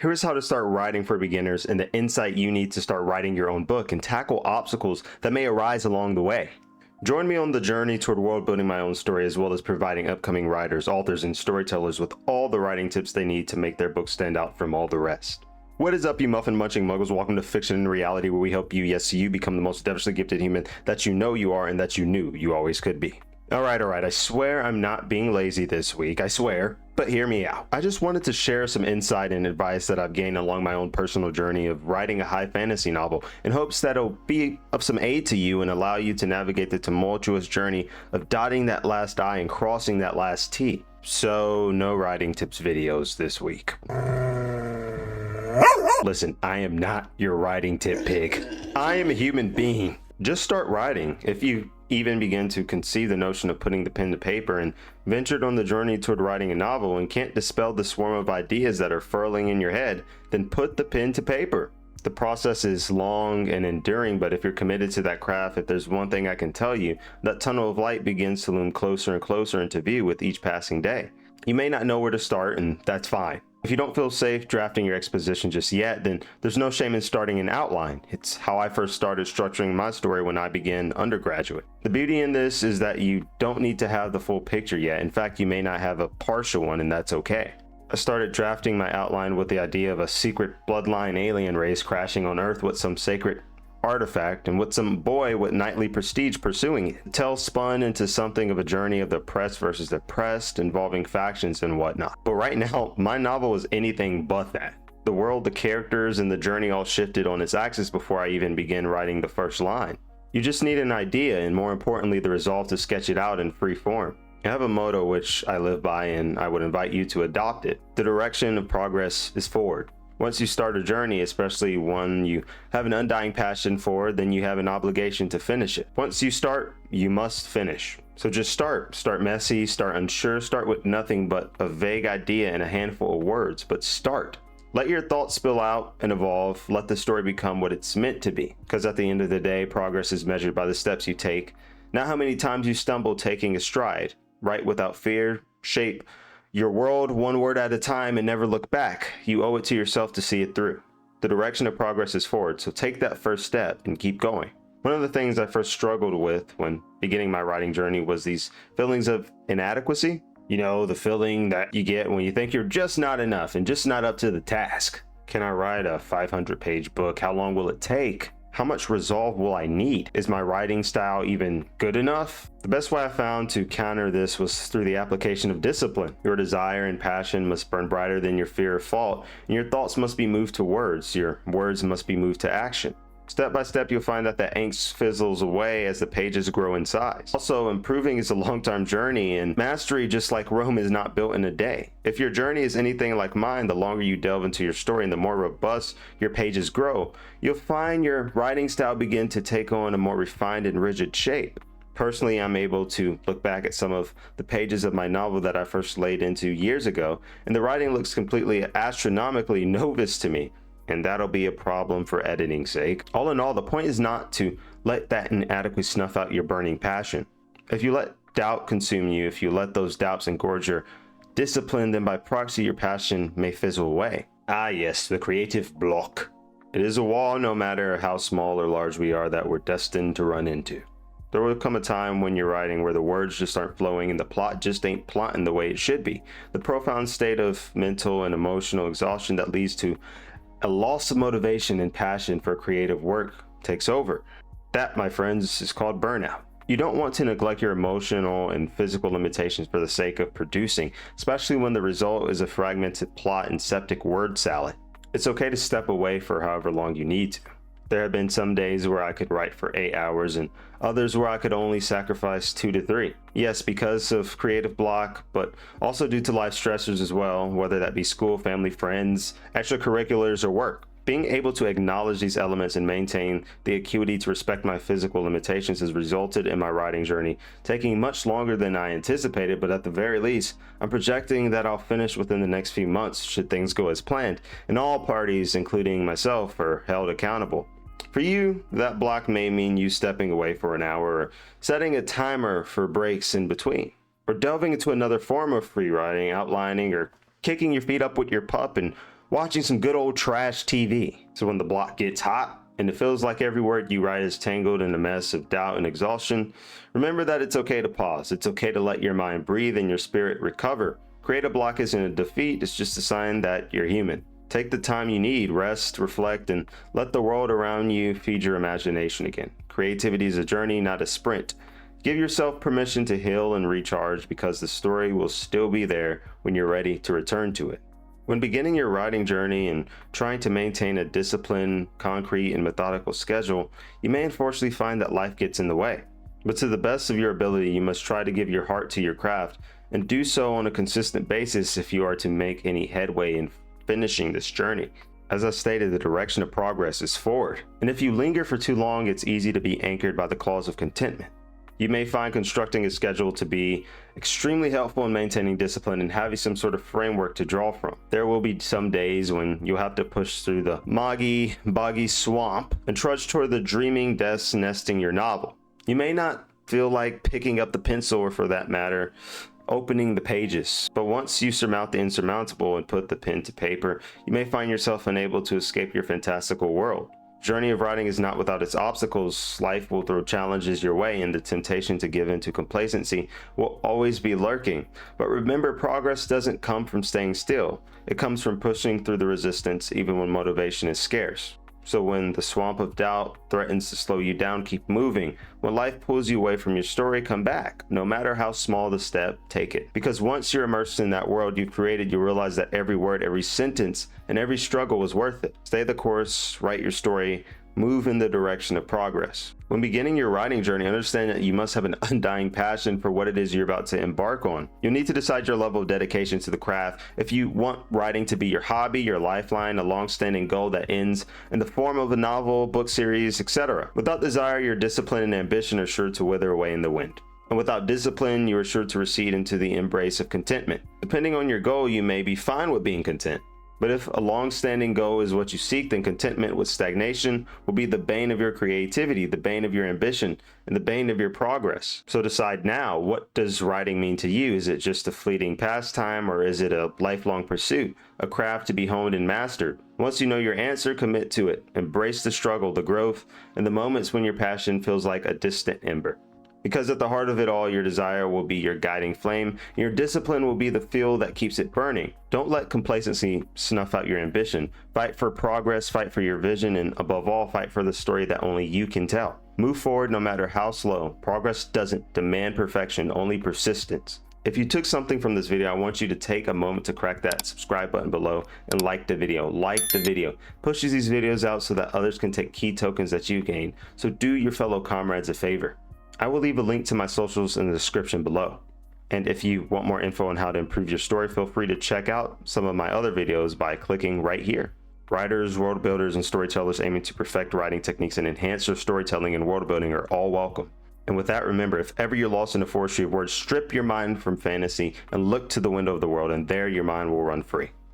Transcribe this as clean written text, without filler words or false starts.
Here's how to start writing for beginners and the insight you need to start writing your own book and tackle obstacles that may arise along the way. Join me on the journey toward world building my own story, as well as providing upcoming writers, authors, and storytellers with all the writing tips they need to make their book stand out from all the rest. What is up, you muffin munching muggles? Welcome to Fiction and Reality, where we help you, yes you, become the most devilishly gifted human that you know you are and that you knew you always could be. Alright, I swear I'm not being lazy this week, I swear, but hear me out. I just wanted to share some insight and advice that I've gained along my own personal journey of writing a high fantasy novel in hopes that it'll be of some aid to you and allow you to navigate the tumultuous journey of dotting that last I and crossing that last T. So, no writing tips videos this week. Listen, I am not your writing tip pig. I am a human being. Just start writing. If you even begin to conceive the notion of putting the pen to paper and ventured on the journey toward writing a novel and can't dispel the swarm of ideas that are furling in your head, then put the pen to paper. The process is long and enduring, but if you're committed to that craft, if there's one thing I can tell you, that tunnel of light begins to loom closer and closer into view with each passing day. You may not know where to start, and that's fine. If you don't feel safe drafting your exposition just yet, then there's no shame in starting an outline. It's how I first started structuring my story when I began undergraduate. The beauty in this is that you don't need to have the full picture yet. In fact, you may not have a partial one, and that's okay. I started drafting my outline with the idea of a secret bloodline alien race crashing on Earth with some sacred artifact and with some boy with knightly prestige pursuing it. The tale spun into something of a journey of the oppressed versus the oppressed, involving factions and whatnot. But right now, my novel is anything but that. The world, the characters, and the journey all shifted on its axis before I even began writing the first line. You just need an idea and, more importantly, the resolve to sketch it out in free form. I have a motto which I live by, and I would invite you to adopt it. The direction of progress is forward. Once you start a journey, especially one you have an undying passion for, then you have an obligation to finish it. Once you start, you must finish. So just start. Start messy, start unsure, start with nothing but a vague idea and a handful of words, but start. Let your thoughts spill out and evolve. Let the story become what it's meant to be. Because at the end of the day, progress is measured by the steps you take, not how many times you stumble taking a stride. Write without fear, shape your world one word at a time, and never look back. You owe it to yourself to see it through. The direction of progress is forward, so take that first step and keep going. One of the things I first struggled with when beginning my writing journey was these feelings of inadequacy. You know, the feeling that you get when you think you're just not enough and just not up to the task. Can I write a 500-page book? How long will it take? How much resolve will I need? Is my writing style even good enough? The best way I found to counter this was through the application of discipline. Your desire and passion must burn brighter than your fear of fault, and your thoughts must be moved to words. Your words must be moved to action. Step by step, you'll find that the angst fizzles away as the pages grow in size. Also, improving is a long-term journey, and mastery, just like Rome, is not built in a day. If your journey is anything like mine, the longer you delve into your story and the more robust your pages grow, you'll find your writing style begin to take on a more refined and rigid shape. Personally, I'm able to look back at some of the pages of my novel that I first laid into years ago, and the writing looks completely astronomically novice to me. And that'll be a problem for editing's sake. All in all, the point is not to let that inadequacy snuff out your burning passion. If you let doubt consume you, if you let those doubts engorge your discipline, then by proxy your passion may fizzle away. Ah yes, the creative block. It is a wall, no matter how small or large we are, that we're destined to run into. There will come a time when you're writing where the words just aren't flowing and the plot just ain't plotting the way it should be. The profound state of mental and emotional exhaustion that leads to a loss of motivation and passion for creative work takes over. That, my friends, is called burnout. You don't want to neglect your emotional and physical limitations for the sake of producing, especially when the result is a fragmented plot and septic word salad. It's okay to step away for however long you need to. There have been some days where I could write for 8 hours and others where I could only sacrifice 2 to 3. Yes, because of creative block, but also due to life stressors as well, whether that be school, family, friends, extracurriculars, or work. Being able to acknowledge these elements and maintain the acuity to respect my physical limitations has resulted in my writing journey taking much longer than I anticipated, but at the very least, I'm projecting that I'll finish within the next few months should things go as planned, and all parties, including myself, are held accountable. For you, that block may mean you stepping away for an hour, or setting a timer for breaks in between, or delving into another form of free writing, outlining, or kicking your feet up with your pup and watching some good old trash TV. So when the block gets hot and it feels like every word you write is tangled in a mess of doubt and exhaustion, remember that it's okay to pause. It's okay to let your mind breathe and your spirit recover. Creative block isn't a defeat, it's just a sign that you're human. Take the time you need, rest, reflect, and let the world around you feed your imagination again. Creativity is a journey, not a sprint. Give yourself permission to heal and recharge, because the story will still be there when you're ready to return to it. When beginning your writing journey and trying to maintain a disciplined, concrete, and methodical schedule, you may unfortunately find that life gets in the way. But to the best of your ability, you must try to give your heart to your craft, and do so on a consistent basis if you are to make any headway in finishing this journey. As I stated, the direction of progress is forward, and if you linger for too long, it's easy to be anchored by the clause of contentment. You may find constructing a schedule to be extremely helpful in maintaining discipline and having some sort of framework to draw from. There will be some days when you'll have to push through the boggy swamp and trudge toward the dreaming desk nesting your novel. You may not feel like picking up the pencil, or for that matter, opening the pages. But once you surmount the insurmountable and put the pen to paper, you may find yourself unable to escape your fantastical world. The journey of writing is not without its obstacles. Life will throw challenges your way, and the temptation to give in to complacency will always be lurking. But remember, progress doesn't come from staying still. It comes from pushing through the resistance even when motivation is scarce. So when the swamp of doubt threatens to slow you down, keep moving. When life pulls you away from your story, come back. No matter how small the step, take it. Because once you're immersed in that world you've created, you realize that every word, every sentence, and every struggle was worth it. Stay the course, write your story, move in the direction of progress. When beginning your writing journey, understand that you must have an undying passion for what it is you're about to embark on. You'll need to decide your level of dedication to the craft. If you want writing to be your hobby, your lifeline, a long-standing goal that ends in the form of a novel, book series, etc. Without desire, your discipline and ambition are sure to wither away in the wind. And without discipline, you are sure to recede into the embrace of contentment. Depending on your goal, you may be fine with being content. But if a long-standing goal is what you seek, then contentment with stagnation will be the bane of your creativity, the bane of your ambition, and the bane of your progress. So decide now, what does writing mean to you? Is it just a fleeting pastime, or is it a lifelong pursuit, a craft to be honed and mastered? Once you know your answer, commit to it. Embrace the struggle, the growth, and the moments when your passion feels like a distant ember. Because at the heart of it all, your desire will be your guiding flame, and your discipline will be the fuel that keeps it burning. Don't let complacency snuff out your ambition. Fight for progress, fight for your vision, and above all, fight for the story that only you can tell. Move forward no matter how slow. Progress doesn't demand perfection, only persistence. If you took something from this video, I want you to take a moment to crack that subscribe button below and like the video. Pushes these videos out so that others can take key tokens that you gain. So do your fellow comrades a favor. I will leave a link to my socials in the description below. And if you want more info on how to improve your story, feel free to check out some of my other videos by clicking right here. Writers, world builders, and storytellers aiming to perfect writing techniques and enhance their storytelling and world building are all welcome. And with that, remember, if ever you're lost in the forestry of words, strip your mind from fantasy and look to the window of the world, and there your mind will run free.